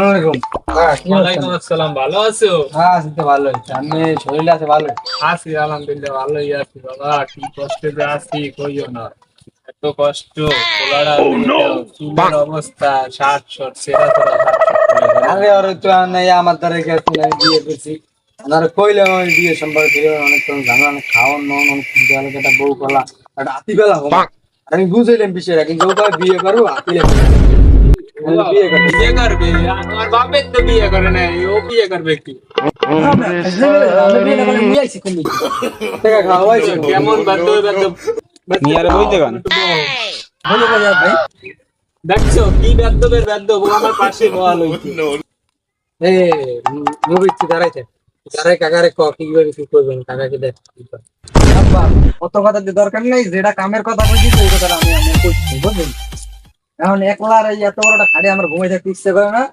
আসসালামু আলাইকুম। ওয়ালাইকুম আসসালাম, ভালো আছো? হ্যাঁ আছি তো ভালোই। আমি শরীর আছে ভালো। আছি আলহামদুলিল্লাহ, ভালোই আছি বাবা। কি কষ্টে যে আছি কইও না। এত কষ্ট, পোলারা চুলের অবস্থা, শার্ট শর্ট সেরা সেরা শার্ট আরে ওরে তো নাই আমার দ্বারা গেছে আমি বিয়ে করছি। আর কইলাম আমি বিয়ে সম্পর্কে অনেক তো জানা অনেক খাওয়ান নন অনেক কিছু আলাদা একটা বউ কলা একটা হাতি বেলা হবো। আমি বুঝাইলাম বিষয়টা কিন্তু ও কয় বিয়ে করবো হাতি লেগে বিয়ে করবো। বিয়ে করবে? আমার বাপের তো বিয়ে করে নাই, ও বিয়ে করবে কি? টাকা খাওয়াইছে কেমন বাধ্য বাধ্য মিয়ারে বইতে গান বলো ভাই দেখছো কি বাধ্যবের বাধ্য, ও আমার পাশে বল হইছে। এ মুভি দাঁড়াইছে দাঁড়াই কাকারে কিভাবে কি করবেন কাকাকে দেখ আব্বা অত কথা দিয়ে দরকার নেই যেটা কামের কথা বলছি সেই কথাটা আমি করছি বুঝলেন এখন একলা আর এই এত বড়টা খাড়ি আমার ঘুমাই থাকতে ইচ্ছে করে না